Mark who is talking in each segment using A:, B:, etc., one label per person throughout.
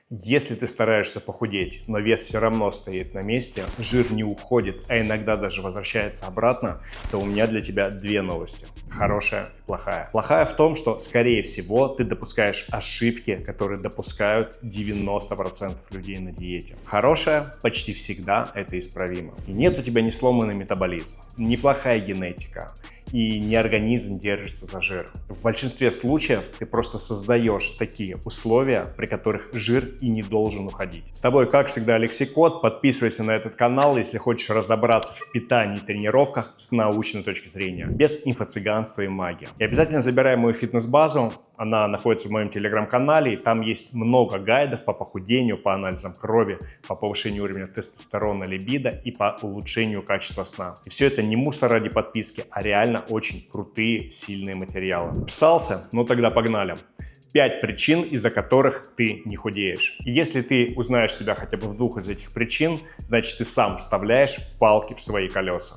A: Если ты стараешься похудеть, но вес все равно стоит на месте, жир не уходит, а иногда даже возвращается обратно, то у меня для тебя две новости. Хорошая и плохая. Плохая в том, что, скорее всего, ты допускаешь ошибки, которые допускают 90% людей на диете. Хорошая почти всегда это исправимо. И нет у тебя ни сломанный метаболизм, ни плохая генетика, и не организм держится за жир. В большинстве случаев ты просто создаешь такие условия, при которых жир и не должен уходить. С тобой, как всегда, Алексей Кот. Подписывайся на этот канал, если хочешь разобраться в питании и тренировках с научной точки зрения, без инфо-цыганства и магии. И обязательно забирай мою фитнес-базу. Она находится в моем телеграм-канале, и там есть много гайдов по похудению, по анализам крови, по повышению уровня тестостерона, либидо и по улучшению качества сна. И все это не мусор ради подписки, а реально очень крутые, сильные материалы. Подписался? Ну тогда погнали. 5 причин, из-за которых ты не худеешь. И если ты узнаешь себя хотя бы в двух из этих причин, значит ты сам вставляешь палки в свои колеса.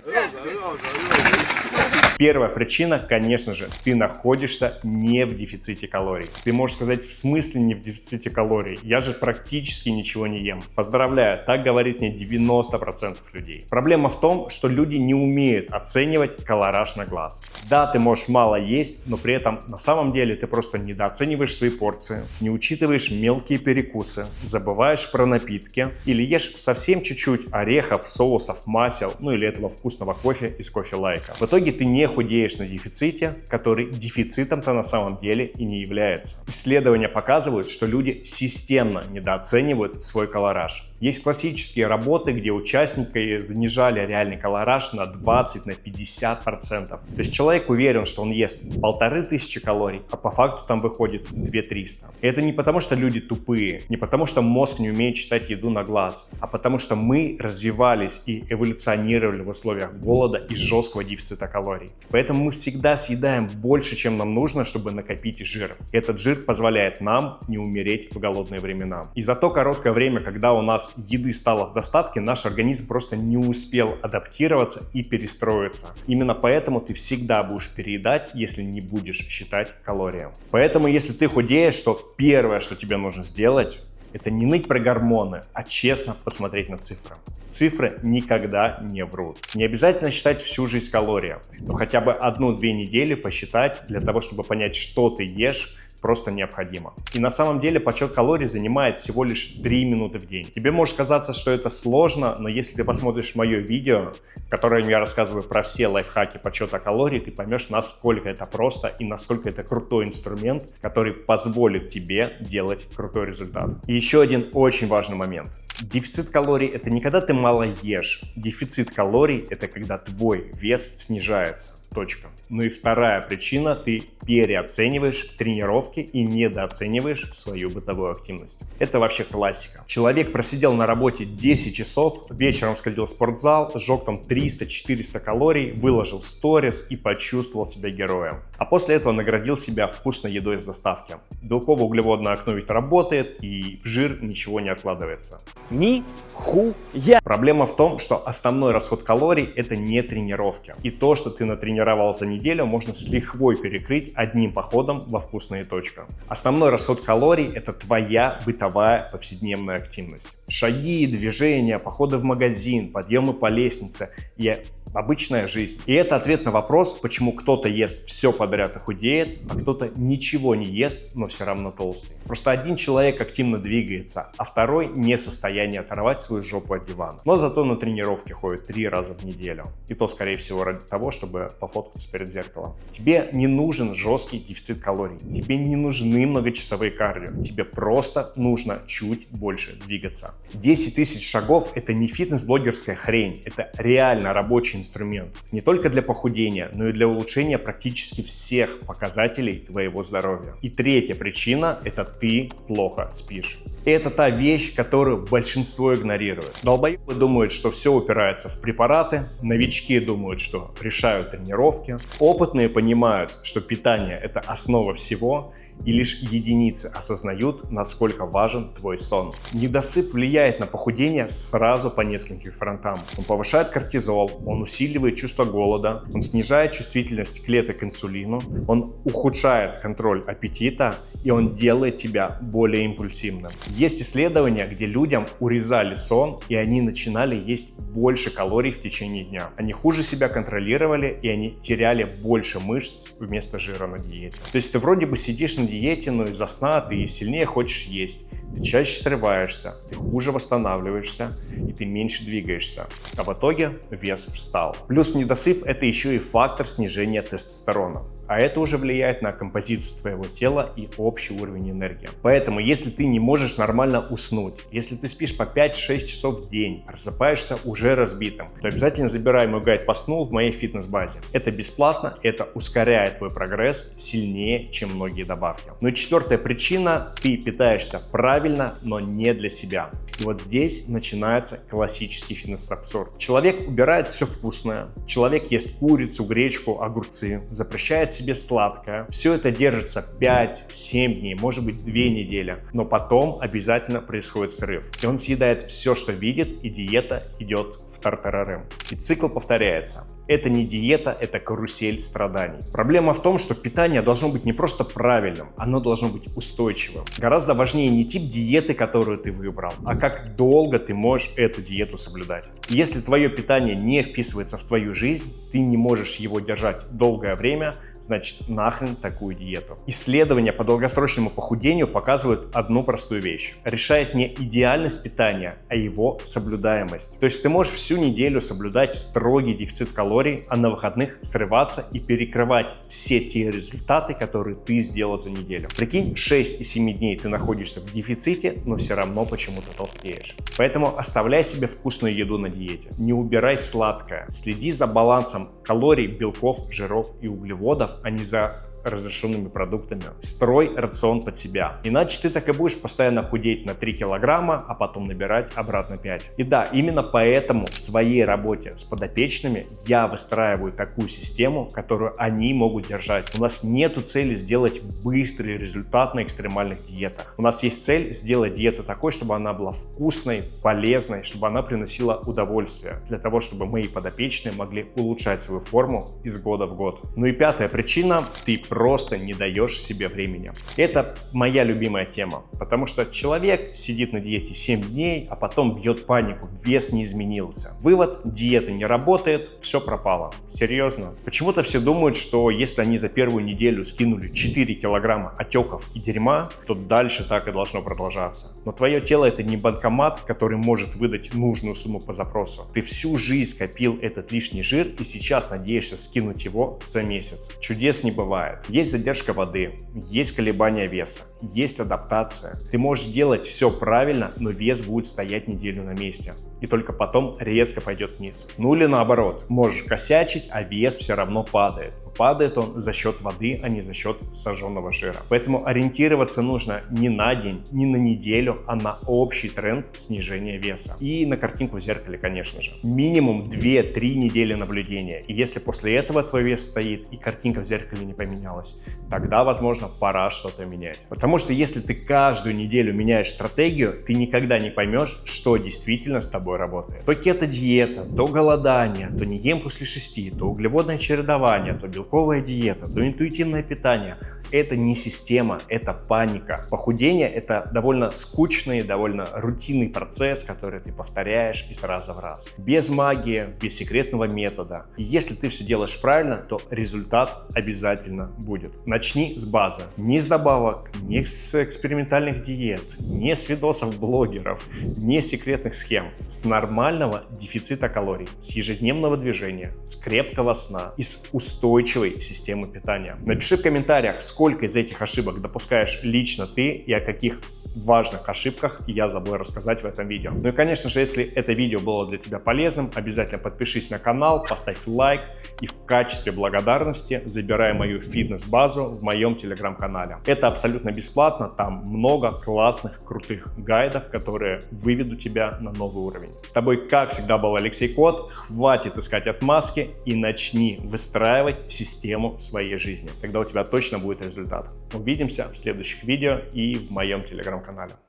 A: Первая причина, конечно же, ты находишься не в дефиците калорий. Ты можешь сказать, в смысле не в дефиците калорий? Я же практически ничего не ем. Поздравляю, так говорит мне 90% людей. Проблема в том, что люди не умеют оценивать калораж на глаз. Да, ты можешь мало есть, но при этом на самом деле ты просто недооцениваешь свои порции, не учитываешь мелкие перекусы, забываешь про напитки или ешь совсем чуть-чуть орехов, соусов, масел, ну или этого вкусного кофе из кофе-лайка. В итоге ты не худеешь на дефиците, который дефицитом-то на самом деле и не является. Исследования показывают, что люди системно недооценивают свой калораж. Есть классические работы, где участники занижали реальный калораж на 20-50%. То есть человек уверен, что он ест 1500 калорий, а по факту там выходит 2300. И это не потому, что люди тупые, не потому, что мозг не умеет читать еду на глаз, а потому что мы развивались и эволюционировали в условиях голода и жесткого дефицита калорий. Поэтому мы всегда съедаем больше, чем нам нужно, чтобы накопить жир. Этот жир позволяет нам не умереть в голодные времена. И за то короткое время, когда у нас еды стало в достатке, наш организм просто не успел адаптироваться и перестроиться. Именно поэтому ты всегда будешь переедать, если не будешь считать калории. Поэтому, если ты худеешь, то первое, что тебе нужно сделать, это не ныть про гормоны, а честно посмотреть на цифры. Цифры никогда не врут. Не обязательно считать всю жизнь калорий, но хотя бы 1-2 недели посчитать для того, чтобы понять, что ты ешь, просто необходимо. И на самом деле подсчет калорий занимает всего лишь 3 минуты в день. Тебе может казаться, что это сложно, но если ты посмотришь мое видео, в котором я рассказываю про все лайфхаки подсчета калорий, ты поймешь, насколько это просто и насколько это крутой инструмент, который позволит тебе делать крутой результат. И еще один очень важный момент. Дефицит калорий – это не когда ты мало ешь. Дефицит калорий – это когда твой вес снижается. Точка. Ну и вторая причина – ты переоцениваешь тренировки и недооцениваешь свою бытовую активность. Это вообще классика. Человек просидел на работе 10 часов, вечером сходил в спортзал, сжег там 300-400 калорий, выложил сторис и почувствовал себя героем. А после этого наградил себя вкусной едой с доставки. Белково-углеводное окно ведь работает, и в жир ничего не откладывается.
B: Нихуя!
A: Проблема в том, что основной расход калорий – это не тренировки. И то, что ты натренировал за неделю, можно с лихвой перекрыть одним походом во вкусные точки. Основной расход калорий – это твоя бытовая повседневная активность. Шаги, движения, походы в магазин, подъемы по лестнице и обычная жизнь. И это ответ на вопрос, почему кто-то ест все подряд и худеет, а кто-то ничего не ест, но все равно толстый. Просто один человек активно двигается, а второй не в состоянии оторвать свою жопу от дивана. Но зато на тренировки ходит 3 раза в неделю. И то, скорее всего, ради того, чтобы пофоткаться перед зеркалом. Тебе не нужен жесткий дефицит калорий. Тебе не нужны многочасовые кардио. Тебе просто нужно чуть больше двигаться. 10 тысяч шагов – это не фитнес-блогерская хрень. Это реально рабочий инструмент. Не только для похудения, но и для улучшения практически всех показателей твоего здоровья. И третья причина – это ты плохо спишь. И это та вещь, которую большинство игнорирует. Долбоебы думают, что все упирается в препараты, новички думают, что решают тренировки, опытные понимают, что питание – это основа всего, и лишь единицы осознают, насколько важен твой сон. Недосып влияет на похудение сразу по нескольким фронтам. Он повышает кортизол, он усиливает чувство голода, он снижает чувствительность клеток к инсулину, он ухудшает контроль аппетита и он делает тебя более импульсивным. Есть исследования, где людям урезали сон и они начинали есть больше калорий в течение дня. Они хуже себя контролировали и они теряли больше мышц вместо жира на диете. То есть ты вроде бы сидишь на диете, но из-за сна ты сильнее хочешь есть, ты чаще срываешься, ты хуже восстанавливаешься и ты меньше двигаешься. А в итоге вес встал. Плюс недосып – это еще и фактор снижения тестостерона. А это уже влияет на композицию твоего тела и общий уровень энергии. Поэтому, если ты не можешь нормально уснуть, если ты спишь по 5-6 часов в день, просыпаешься уже разбитым, то обязательно забирай мой гайд по сну в моей фитнес-базе. Это бесплатно, это ускоряет твой прогресс сильнее, чем многие добавки. Ну и четвертая причина – ты питаешься правильно, но не для себя. И вот здесь начинается классический фитнес-абсурд. Человек убирает все вкусное, человек ест курицу, гречку, огурцы, запрещает себе сладкое. Все это держится 5-7 дней, может быть 2 недели, но потом обязательно происходит срыв. И он съедает все, что видит, и диета идет в тартарары. И цикл повторяется. Это не диета, это карусель страданий. Проблема в том, что питание должно быть не просто правильным, оно должно быть устойчивым. Гораздо важнее не тип диеты, которую ты выбрал, а как долго ты можешь эту диету соблюдать. Если твое питание не вписывается в твою жизнь, ты не можешь его держать долгое время, значит, нахрен такую диету. Исследования по долгосрочному похудению показывают одну простую вещь. Решает не идеальность питания, а его соблюдаемость. То есть ты можешь всю неделю соблюдать строгий дефицит калорий, а на выходных срываться и перекрывать все те результаты, которые ты сделал за неделю. Прикинь, 6 из 7 дней ты находишься в дефиците, но все равно почему-то толстеешь. Поэтому оставляй себе вкусную еду на диете. Не убирай сладкое. Следи за балансом калорий, белков, жиров и углеводов, а не за разрешенными продуктами. Строй рацион под себя. Иначе ты так и будешь постоянно худеть на 3 килограмма, а потом набирать обратно 5. И да, именно поэтому в своей работе с подопечными я выстраиваю такую систему, которую они могут держать. У нас нету цели сделать быстрый результат на экстремальных диетах. У нас есть цель сделать диету такой, чтобы она была вкусной, полезной, чтобы она приносила удовольствие. Для того, чтобы мои подопечные могли улучшать свою форму из года в год. Ну и пятая причина – ты просто не даешь себе времени. Это моя любимая тема, потому что человек сидит на диете 7 дней, а потом бьет панику, вес не изменился. Вывод: диета не работает, все пропало. Серьезно. Почему-то все думают, что если они за первую неделю скинули 4 килограмма отеков и дерьма, то дальше так и должно продолжаться. Но твое тело — это не банкомат, который может выдать нужную сумму по запросу. Ты всю жизнь копил этот лишний жир и сейчас надеешься скинуть его за месяц. Чудес не бывает. Есть задержка воды, есть колебания веса, есть адаптация. Ты можешь делать все правильно, но вес будет стоять неделю на месте. И только потом резко пойдет вниз. Ну или наоборот, можешь косячить, а вес все равно падает. Падает он за счет воды, а не за счет сожженного жира. Поэтому ориентироваться нужно не на день, не на неделю, а на общий тренд снижения веса. И на картинку в зеркале, конечно же. Минимум 2-3 недели наблюдения. И если после этого твой вес стоит и картинка в зеркале не поменялась, тогда, возможно, пора что-то менять. Потому что если ты каждую неделю меняешь стратегию, ты никогда не поймешь, что действительно с тобой работает. То кето-диета, то голодание, то не ем после 6, то углеводное чередование, то белковая диета, то интуитивное питание. Это не система, это паника. Похудение — это довольно скучный, довольно рутинный процесс, который ты повторяешь из раза в раз. Без магии, без секретного метода. И если ты все делаешь правильно, то результат обязательно будет. Начни с базы. Не с добавок, не с экспериментальных диет, не с видосов блогеров, не с секретных схем. С нормального дефицита калорий, с ежедневного движения, с крепкого сна и с устойчивой системы питания. Напиши в комментариях, сколько из этих ошибок допускаешь лично ты и о каких важных ошибках я забыл рассказать в этом видео. Ну и, конечно же, если это видео было для тебя полезным, обязательно подпишись на канал, поставь лайк и в качестве благодарности забирай мою фитнес-базу в моем телеграм-канале. Это абсолютно бесплатно, там много классных, крутых гайдов, которые выведут тебя на новый уровень. С тобой, как всегда, был Алексей Кот. Хватит искать отмазки и начни выстраивать систему своей жизни. Тогда у тебя точно будет результат. результат. Увидимся в следующих видео и в моем телеграм-канале.